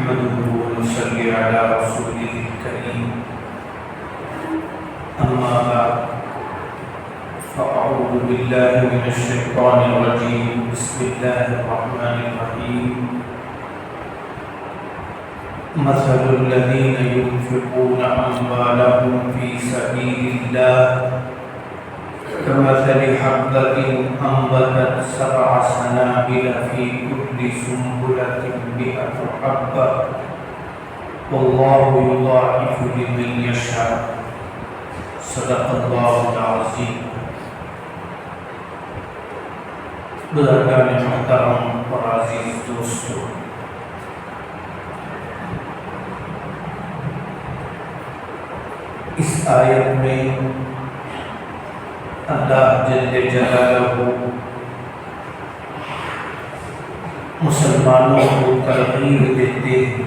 نحمده ونصلي على رسوله الكريم أما بعد فأعوذ بالله من الشيطان الرجيم بسم الله الرحمن الرحيم مثل الذين ينفقون أموالهم في سبيل الله كمثل حبة أنبتت 7 سنابل في كل سنبلة 100 حبة والله يضاعف لمن يشاء صدق الله العظيم. بزرگان محترم اور عزیز دوستو، اس آیت میں اللہ جل جلالہ مسلمانوں کو ترغیب دیتے ہیں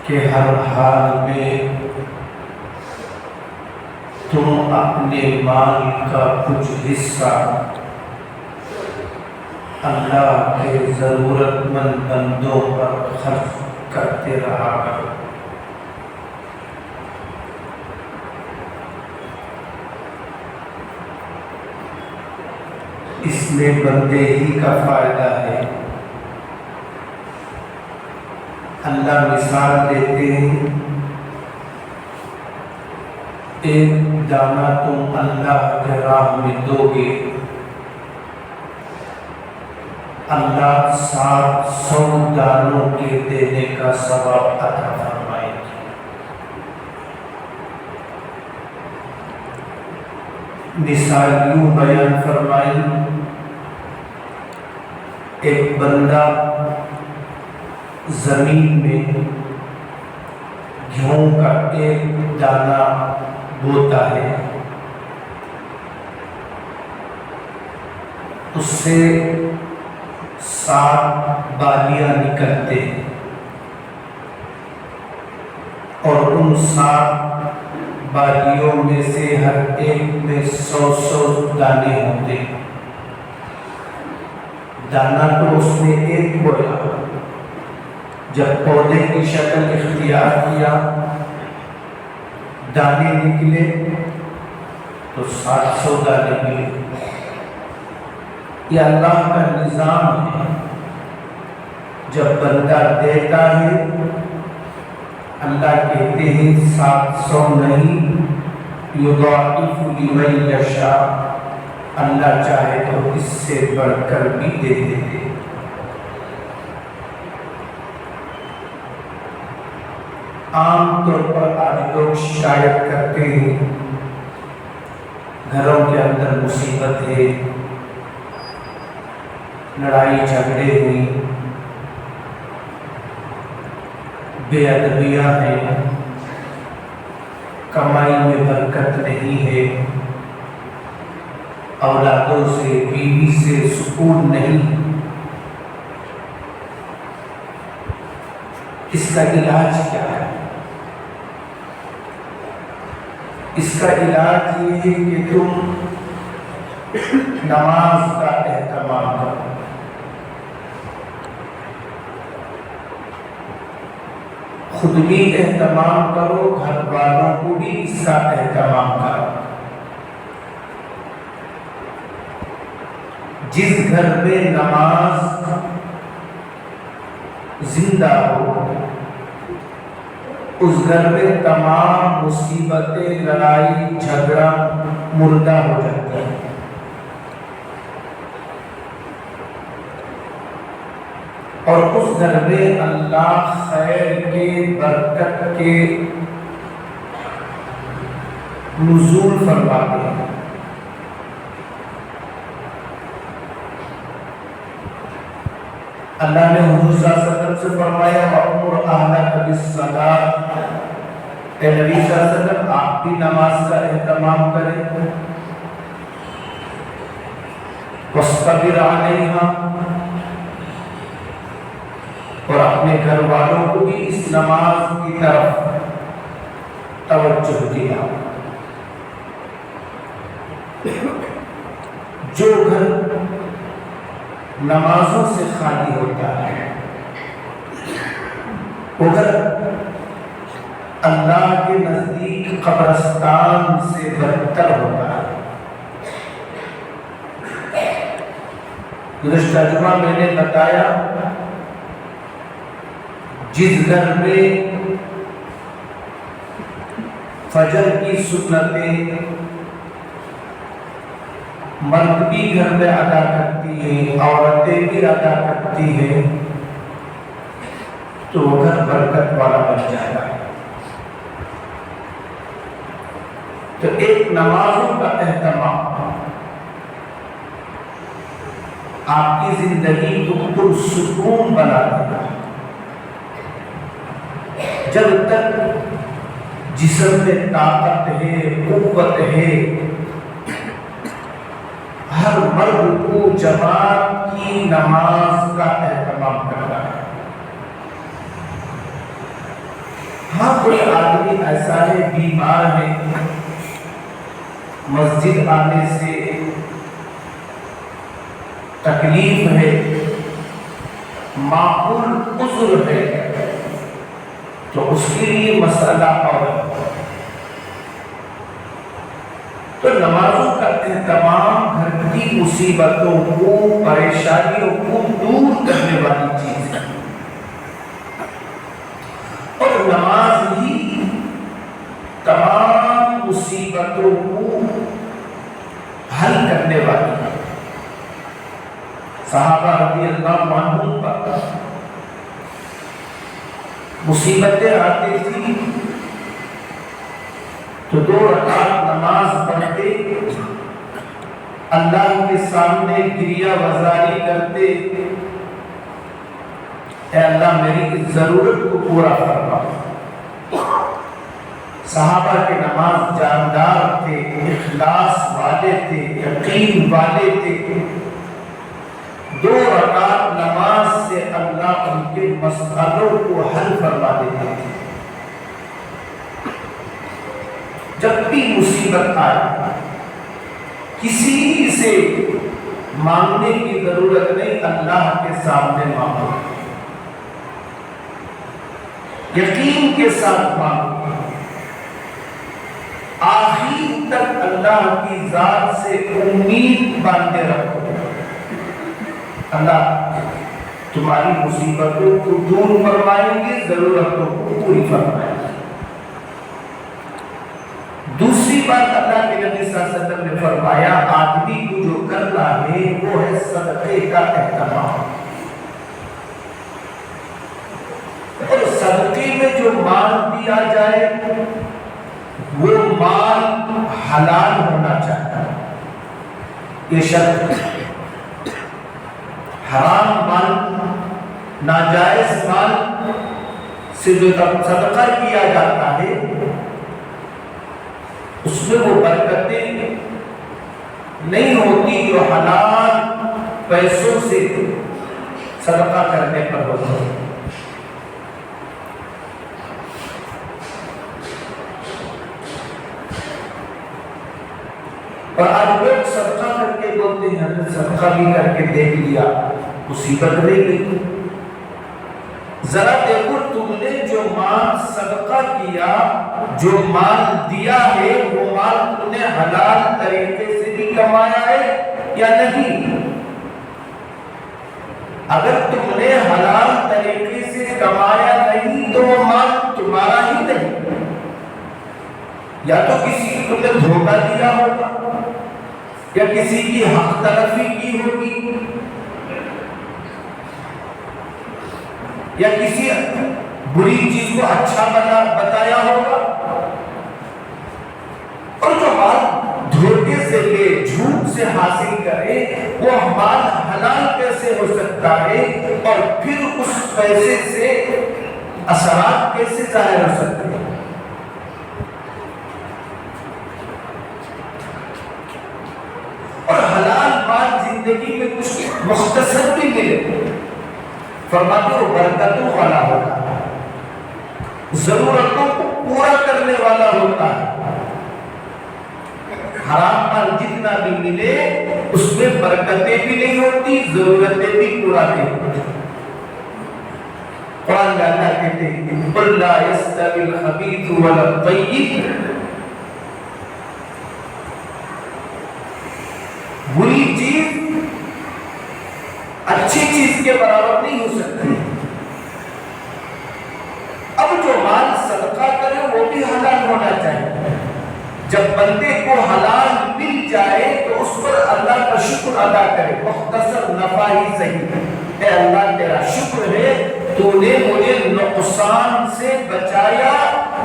کہ ہر حال میں تم اپنے مال کا کچھ حصہ اللہ کے ضرورت مند بندوں پر خرچ کرتے رہا کرو. اس میں بندے ہی کا فائدہ ہے. اللہ مثال دیتے ہیں، ایک دانہ تم اللہ کے راہ میں دو گے، اللہ 700 دانوں کے دینے کا ثواب عطا فرمائے گی. مثال یوں بیان فرمائی، ایک بندہ زمین میں گیہوں کا ایک دانہ بوتا ہے، اس سے 7 بالیاں نکلتے ہیں اور ان 7 بالیوں میں سے ہر ایک میں 100 دانے ہوتے ہیں. دانہ تو اس نے ایک بویا، جب پودے کی شکل اختیار کیا، دانے نکلے تو 700 دانے ملے. یہ اللہ کا نظام ہے. جب بندہ دیتا ہے اللہ کہتے ہیں 700 نہیں، یضاعف لمن یشاء، اللہ چاہے تو اس سے بڑھ کر بھی دے دیتے. عام طور پر آج لوگ شاید کرتے ہیں، گھروں کے اندر مصیبت ہے، لڑائی جھگڑے ہوئی، بے ادبیاں ہیں، کمائی میں برکت نہیں ہے، اولادوں سے بیوی سے سکون نہیں. اس کا علاج کیا ہے؟ اس کا علاج یہ ہے کہ تم نماز کا اہتمام کرو. خود بھی اہتمام کرو، گھر والوں کو بھی اس کا اہتمام کرو. جس گھر میں نماز زندہ ہو، اس گھر میں تمام مصیبتیں، لڑائی جھگڑا مردہ ہو جاتی ہیں. اور اس گھر میں اللہ خیر کے، برکت کے نزول فرماتے ہیں. اللہ نے حضور صلی اللہ علیہ وسلم سے فرمایا وَأْمُرْ أَهْلَكَ بِالصَّلَاةِ، اے نبی صلی اللہ علیہ وسلم آپ بھی نماز کا اہتمام کریں. وَاصْطَبِرْ عَلَيْهَا، اور اپنے گھر والوں کو بھی اس نماز کی طرف توجہ دیا. جو گھر نمازوں سے خالی ہوتا ہے، اگر اللہ کے نزدیک قبرستان سے بدتر ہوتا ہے۔ گزشتہ جمعہ میں نے بتایا جس گھر میں فجر کی سنتیں مرد بھی گھر میں ادا کرتی ہیں، عورتیں بھی ادا کرتی ہیں، تو وہ گھر برکت والا بن جائے گا۔ تو ایک نمازوں کا اہتمام آپ کی زندگی کو پرسکون بنا دے گا۔ جب تک جسم میں طاقت ہے، قوت ہے، ہر مرد کو جماعت کی نماز کا اہتمام کرنا ہے۔ ہاں کوئی آدمی ایسا ہے بیمار ہے، مسجد آنے سے تکلیف ہے، معقول عذر ہے، تو اس کے لیے مسئلہ اور تو نمازوں کا اہتمام گھر کی مصیبتوں کو، پریشانیوں کو دور کرنے والی چیز ہے، اور نماز ہی تمام مصیبتوں کو حل کرنے والی ہے۔ صحابہ رضی اللہ عنہم پر مصیبتیں آتی تھی تو 2 رکعت نماز پڑھتے، اللہ کے سامنے گریہ وزاری کرتے، اے اللہ میری اس ضرورت کو پورا فرما۔ صحابہ کے نماز جاندار تھے، اخلاص والے تھے، یقین والے تھے۔ 2 رکعت نماز سے اللہ ان کے مسئلوں کو حل فرما دیتے تھے۔ جب بھی مصیبت آئے کسی سے مانگنے کی ضرورت نہیں، اللہ کے سامنے مانگو، یقین کے ساتھ مانگو، آخر تک اللہ کی ذات سے امید باندھے رکھو۔ اللہ تمہاری مصیبتوں کو دور فرمائیں گے، ضرورتوں کو پوری فرمائیں گے۔ دوسری بات اللہ کے نبی صلی اللہ علیہ وسلم نے فرمایا، آدمی کو جو کرنا ہے وہ ہے صدقے کا اہتمام، اور صدقے میں جو مال دیا جائے وہ مال حلال ہونا چاہتا ہے، یہ شرط ہے۔ حرام مال، ناجائز مال سے جو صدقہ کیا جاتا ہے اس میں وہ برکتیں نہیں ہوتی جو حلال پیسوں سے صدقہ کرنے پر ہوتی ہے۔ اور آج لوگ صدقہ کر کے بولتے ہیں حضرت صدقہ بھی کر کے دیکھ لیا، مصیبت نہیں گئی۔ ذرا دیکھو تم نے جو مال صدقہ کیا، جو مال دیا ہے، وہ مال تم نے حلال طریقے سے بھی کمایا ہے یا نہیں؟ اگر تم نے حلال طریقے سے کمایا نہیں تو وہ مال تمہارا ہی نہیں، یا تو کسی کو تم نے دھوکہ دیا ہوگا یا کسی کی حق تلفی کی ہوگی یا کسی بری چیز کو اچھا بتایا ہوگا، اور جو مال دھوکے سے لے، جھوٹ سے حاصل کرے، وہ مال حلال کیسے ہو سکتا ہے؟ اور پھر اس پیسے سے اثرات کیسے ظاہر ہو سکتے ہیں؟ اور حلال مال زندگی میں کچھ مختصر بھی ملے، فرماتے وہ برکتوں والا ہوتا ہے، ضرورتوں کو پورا کرنے والا ہوتا ہے۔ حرام مال جتنا بھی ملے اس میں برکتیں بھی نہیں ہوتی، ضرورتیں بھی پورا نہیں ہوتی۔ قرآن میں اللہ کہتے ہیں قُلْ لَا يَسْتَوِي الْخَبِيثُ وَلَا الطَّيِّبُ، بری چیز اچھی چیز کے برابر نہیں ہو سکتی۔ اب جو مال صدقہ کرے وہ بھی حلال ہونا چاہیے۔ جب بندے کو حلال مل جائے تو اس پر اللہ کا شکر ادا کرے، مختصر نفع ہی صحیح، اے اللہ تیرا شکر ہے تو نے مجھے نقصان سے بچایا،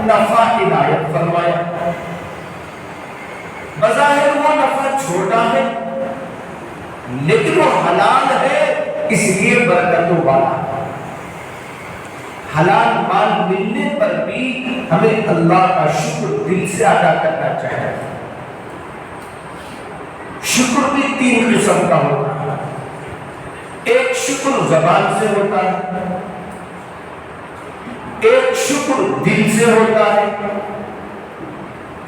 نفع عنایت فرمایا۔ بظاہر وہ نفع چھوٹا ہے لیکن وہ حلال ہے اس لیے برکتوں والا۔ حلال مال ملنے پر بھی ہمیں اللہ کا شکر دل سے ادا کرنا چاہیے۔ شکر بھی 3 قسم کا ہوتا ہے۔ ایک شکر زبان سے ہوتا ہے، ایک شکر دل سے ہوتا ہے،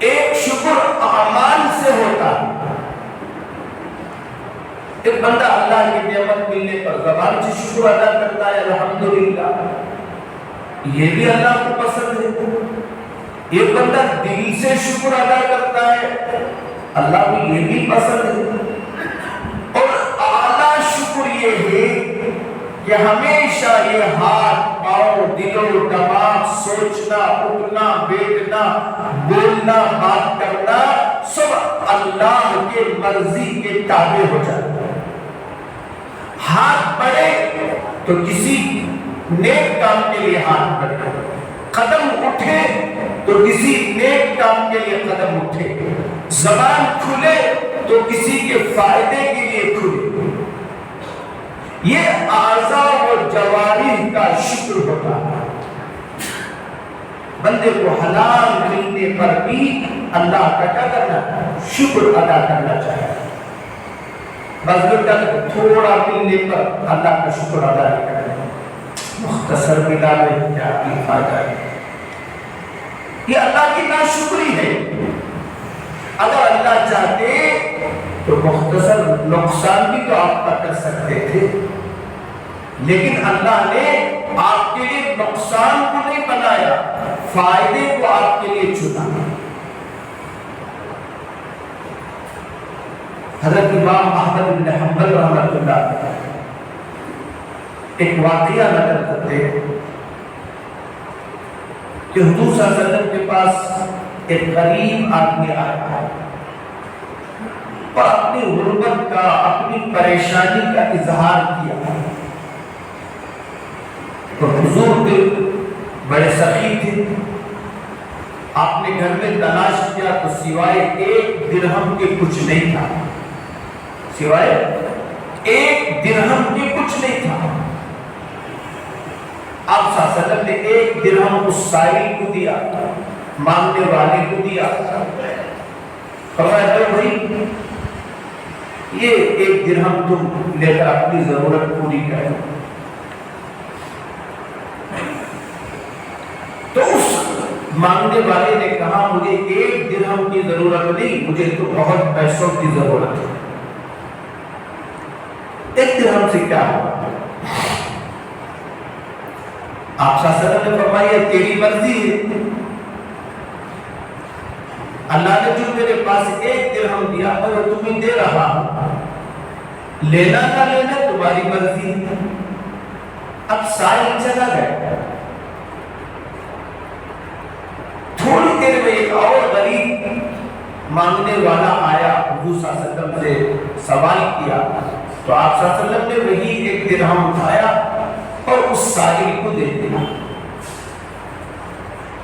ایک شکر اعمال سے ہوتا ہے۔ ایک بندہ اللہ کی نعمت ملنے پر زبان سے شکر ادا کرتا ہے الحمدللہ، یہ بھی اللہ کو پسند ہے۔ ایک بندہ دل سے شکر ادا کرتا ہے، اللہ کو یہ بھی پسند ہے۔ اور اعلیٰ شکر یہ ہے کہ ہمیشہ یہ ہاتھ، پاؤں، دل و دماغ، سوچنا، اٹھنا، بیٹھنا، بولنا، بات کرنا سب اللہ کے مرضی کے تابع ہو جاتا ہے۔ ہاتھ بڑھے تو کسی نیک کام کے لیے ہاتھ بڑھے، قدم اٹھے تو کسی نیک کام کے لیے قدم اٹھے، زبان کھلے تو کسی کے فائدے کے لیے کھلے۔ یہ اعضاء و جوارح کا شکر ہوتا ہے۔ بندے کو حلال ملنے پر بھی اللہ کا کیا کرنا؟ شکر ادا کرنا چاہیے۔ بس تھوڑا ملنے پر اللہ کا شکر ادا کرنا، مختصر ملا میں کیا فائدہ ہے؟ یہ اللہ کی ناشکری ہے۔ اگر اللہ چاہتے تو مختصر نقصان بھی تو آپ کا کر سکتے تھے، لیکن اللہ نے آپ کے لیے نقصان کو نہیں بنایا، فائدے کو آپ کے لیے چنا۔ حضرت امام احمد بن حنبل رحمۃ اللہ علیہ ایک واقعہ نقل کرتے ہیں کہ حضور صلی اللہ علیہ وسلم کے پاس ایک غریب آدمی آیا اور اپنی غربت کا، اپنی پریشانی کا اظہار کیا۔ تو حضور کے بڑے سخی تھے، آپ نے گھر میں تلاش کیا تو سوائے 1 درہم کے کچھ نہیں تھا، سوائے 1 درہم کے کچھ نہیں تھا۔ آپ صلی اللہ علیہ وسلم نے 1 درہم اس سائل کو دیا، مانگنے والے کو دیا، فرمایا لو بھائی یہ 1 درہم تم لے کر اپنی ضرورت پوری کرو۔ تو اس مانگنے والے نے کہا مجھے 1 درہم کی ضرورت نہیں، مجھے تو بہت پیسوں کی ضرورت ہے۔ 1 درہم سے کیا ہوگا؟ آپ صلی اللہ علیہ وسلم نے فرمایا تیری مرضی ہے، اللہ نے جو میرے پاس 1 درہم دیا اور تمہیں دے رہا ہوں، لینا نہ لینا تمہاری مرضی ہے۔ اب سائل چلا گیا، تھوڑی دیر میں ایک اور غریب مانگنے والا آیا، حضور صلی اللہ علیہ وسلم سے سوال کیا تو آپ صلی اللہ علیہ وسلم نے وہی 1 درہم اٹھایا اور اس سائل کو دے دیا،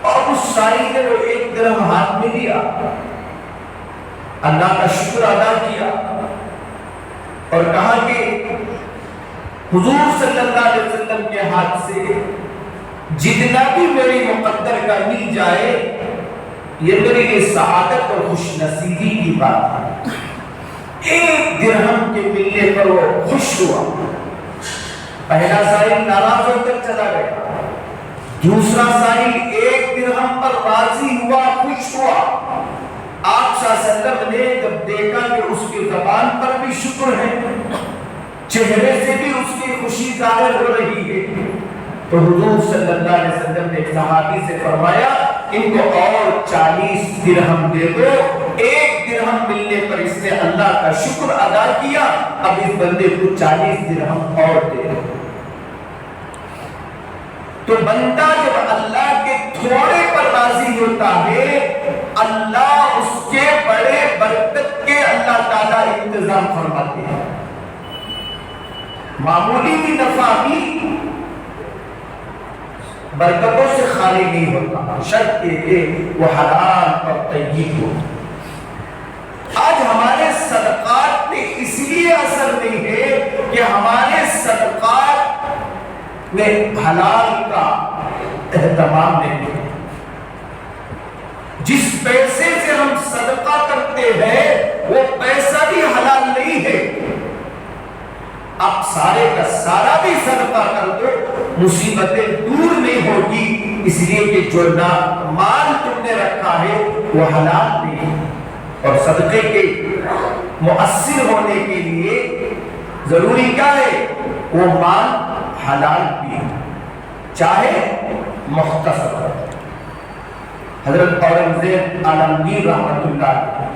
اور اس سائل نے وہ 1 درہم ہاتھ میں لیا، اللہ کا شکر ادا کیا اور کہا کہ حضور صلی اللہ علیہ وسلم کے ہاتھ سے جتنا بھی میری مقدر کا مل جائے یہ میرے لیے سعادت اور خوش نصیبی کی بات ہے۔ 1 درہم کے ملنے پر وہ خوش ہوا۔ پہلا سائل ناراض ہو کر چلا گیا، دوسرا سائل 1 درہم پر راضی ہوا، خوش ہوا، آپ صلی اللہ علیہ وسلم نے جب دیکھا کہ اس کی زبان پر بھی شکر ہے، چہرے سے بھی اس کی خوشی ظاہر ہو رہی ہے، تو حضور صلی اللہ علیہ وسلم نے ایک صحابی سے فرمایا ان کو اور 40 درہم دے دو، 1 درہم ملنے پر اس نے اللہ کا شکر ادا کیا، اب اس بندے کو 40 درہم اور دے دو۔ تو بندہ جب اللہ کے تھوڑے پر راضی ہوتا ہے، اللہ اس کے بڑے برکت کے اللہ تعالیٰ انتظام فرماتے ہیں۔ معمولی بھی نفع بھی برکتوں سے خالی نہیں ہوتا، شرط یہ کہ وہ حلال اور طیب ہو۔ آج ہمارے صدقات میں اس لیے اثر نہیں ہے کہ ہمارے صدقات میں حلال کا اہتمام نہیں ہے۔ جس پیسے سے ہم صدقہ کرتے ہیں وہ پیسہ بھی حلال نہیں ہے۔ اب سارے کا سارا بھی صدقہ کر دو، مصیبتیں دور نہیں ہوگی، اس لیے کہ جو مال تم نے رکھا ہے وہ حلال نہیں ہے۔ اور صدقے کے مؤثر ہونے کے لیے ضروری کیا ہے؟ وہ مال حلال بھی چاہے مختصر ہو۔ حضرت اورنگزیب عالمگیر رحمت اللہ علیہ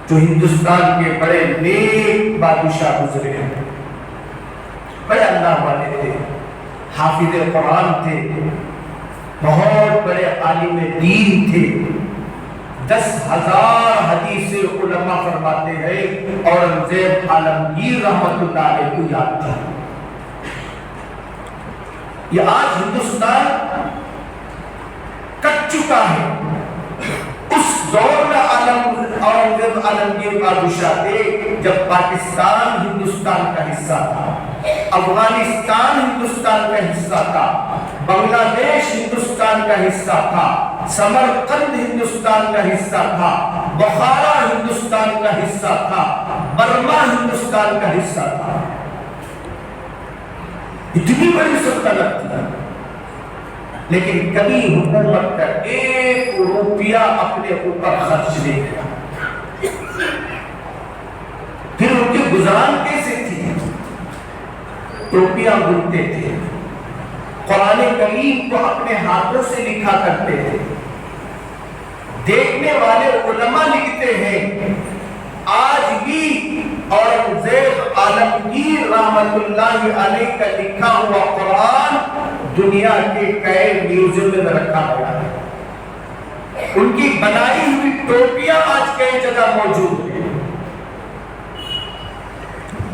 جو ہندوستان کے بڑے نیک بادشاہ گزرے ہیں، بڑے اللہ والے تھے، حافظ قرآن تھے، بہت بڑے عالم دین تھے، 10,000 حدیث علماء فرماتے ہیں اورنگزیب عالمگیر رحمت اللہ علیہ کو یاد تھا۔ یہ آج ہندوستان کٹ چکا ہے، اس دور میں اورنگزیب عالمگیر بادشاہ تھے جب پاکستان ہندوستان کا حصہ تھا، افغانستان ہندوستان کا حصہ تھا، بنگلہ دیش ہندوستان کا حصہ تھا، سمرقند ہندوستان کا حصہ تھا، بخارا ہندوستان کا حصہ تھا، برما ہندوستان کا حصہ تھا۔ اتنی بڑی سلطنت تھی، لیکن کبھی حکومت کا 1 روپیہ اپنے اوپر خرچ نہیں کیا۔ پھر ان کی گزارن کیسے تھی؟ ٹوپیاں بنتے تھے، قرآن کریم کو اپنے ہاتھوں سے لکھا کرتے تھے۔ دیکھنے والے علماء لکھتے ہیں آج بھی اورنگزیب عالمگیر رحمت اللہ علیہ کا لکھا ہوا قرآن دنیا کے کئی میوزیم میں رکھا گیا ہے۔ ان کی بنائی ہوئی ٹوپیاں آج کئی جگہ موجود ہیں،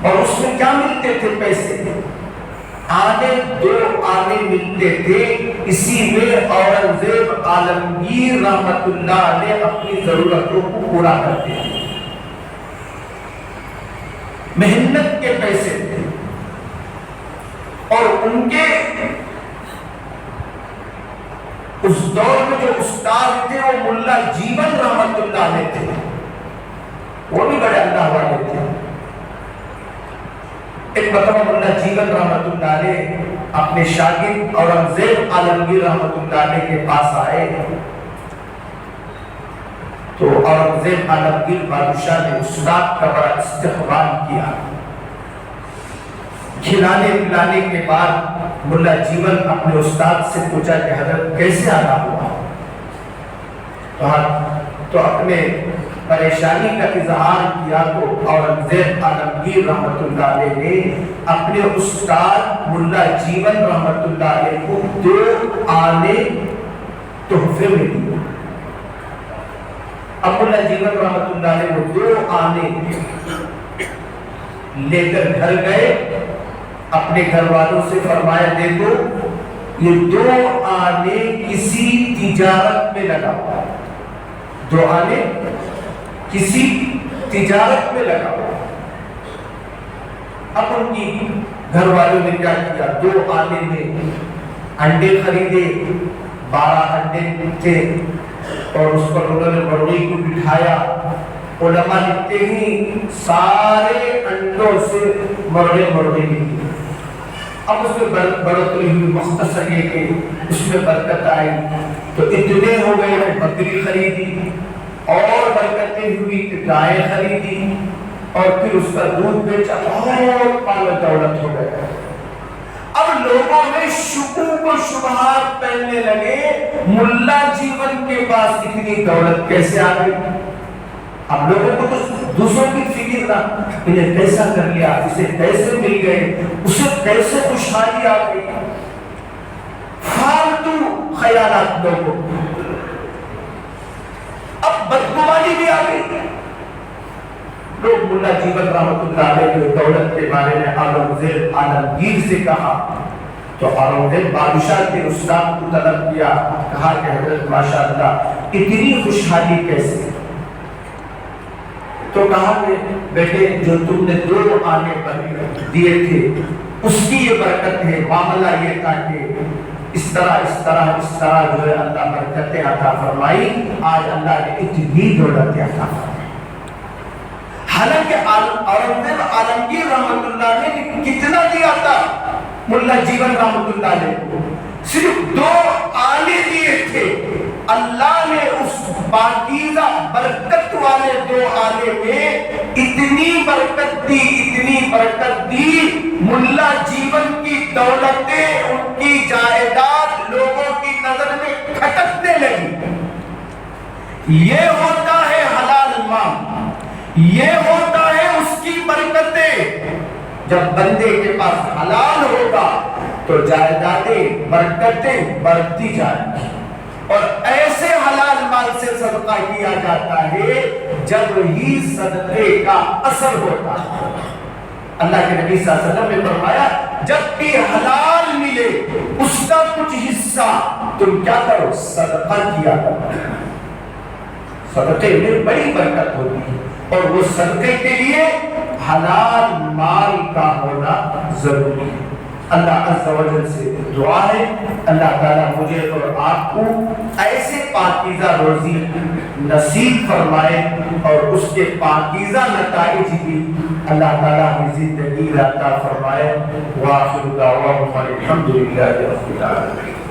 اور اس میں کیا ملتے تھے؟ پیسے، آنے 2 آنے ملتے تھے۔ اسی میں اورنگزیب عالمگیر رحمت اللہ علیہ اپنی ضرورتوں کو پورا کرتے تھے۔ محنت کے پیسے تھے، اور ان کے اس دور میں جو استاد تھے وہ ملا جیون رحمت اللہ علیہ تھے، وہ بھی بڑے اللہ والے تھے۔ ایک مرتبہ ملا جیون رحمت اللہ علیہ اپنے شاگرد اورنگزیب عالمگیر رحمت اللہ علیہ کے پاس آئے، تو اورنگزیب عالمگیر بادشاہ نے استاد کا بڑا استقبال کیا۔ کھلانے پلانے کے بعد ملا جیون اپنے استاد سے پوچھا کہ حضرت کیسے آنا ہوا؟ تو اپنے پریشانی کا اظہار کیا تو اورنگزیب عالمگیر رحمت اللہ علیہ نے اپنے استاد ملا جیون رحمت اللہ علیہ کو 2 آنے تحفے میں دیے۔ اب ملا جیون رحمت اللہ علیہ وہ 2 آنے لے کر گھر گئے، اپنے گھر والوں سے فرمایا دیکھو یہ 2 آنے کسی تجارت میں لگا، 2 آنے کسی تجارت میں لگا۔ اب ان کی گھر والوں نے کیا کیا؟ 2 آنے میں انڈے خریدے، 12 انڈے تھے، اور اس پر انہوں نے مرغی کو بٹھایا۔ علماء لکھتے ہیں سارے انڈوں سے مرغے نکلی۔ اب اس میں بڑھوتری ہوئی، مختصر یہ کہ اس میں برکت آئی، تو اتنے ہو گئے، بکری خریدی، اور برکتیں ہوئی کہ گائے خریدی اور پھر اس کا دودھ بیچا، بہت مال و دولت ہو گیا۔ اب لوگوں میں شکوک و شبہات پھیلنے لگے، ملا جیون کے پاس اتنی دولت کیسے آ گئی؟ اب لوگوں کو تو دوسروں کی فکر نہ، انہیں کیسا کر لیا، اسے کیسے مل گئے، اسے کیسے خوشحالی آ گئی، فالتو خیالات لوگوں۔ اب بدگمانی بھی آ گئی، لوگ ملا جیون رحمۃ اللہ علیہ کی دولت کے بارے میں اورنگزیب عالمگیر سے کہا تو اورنگزیب بادشاہ کے استاد کو طلب کیا، کہا کہ حضرت ماشاءاللہ اتنی خوشحالی کیسے؟ تو کہا کہ بیٹے جو تم نے 2 آنے پر دیے تھے اس کی یہ برکت ہے، معاملہ یہ تھا کہ اس طرح جو ہے اللہ برکتیں عطا فرمائی، آج اللہ نے اتنی دولت عطا فرمائی۔ حالانکہ اورنگزیب عالمگیر رحمۃ اللہ نے کتنا دیا تھا ملا جیون رحمۃ اللہ علیہ کو؟ صرف 2 آنے دیے تھے، اللہ نے اس پاکیزہ برکت والے 2 آنے میں اتنی برکت دی، ملا جیون کی دولتیں، ان کی جائیداد لوگوں کی نظر میں کھٹکنے لگی۔ یہ ہوتا ہے حلال مال، یہ ہوتا ہے اس کی برکتیں۔ جب بندے کے پاس حلال ہوگا تو جائیدادیں، برکتیں بڑھتی جائیں گی، اور ایسے حلال مال سے صدقہ کیا جاتا ہے جب ہی صدقے کا اثر ہوتا ہے۔ اللہ کے نبی صلی اللہ علیہ وسلم نے فرمایا جب بھی حلال ملے اس کا کچھ حصہ تم کیا کرو؟ صدقہ کیا کرو۔ صدقے میں بڑی برکت ہوتی ہے، اور وہ صدقے کے لیے حلال مال کا ہونا ضروری ہے۔ اللہ عز و جل سے دعا ہے اللہ تعالیٰ مجھے اور آپ کو ایسے پاکیزہ روزی نصیب فرمائے، اور اس کے پاکیزہ نتائج بھی اللہ تعالیٰ کی زندگی عطا فرمائے۔ وآخر دعواہم الحمد للہ رب العالمین۔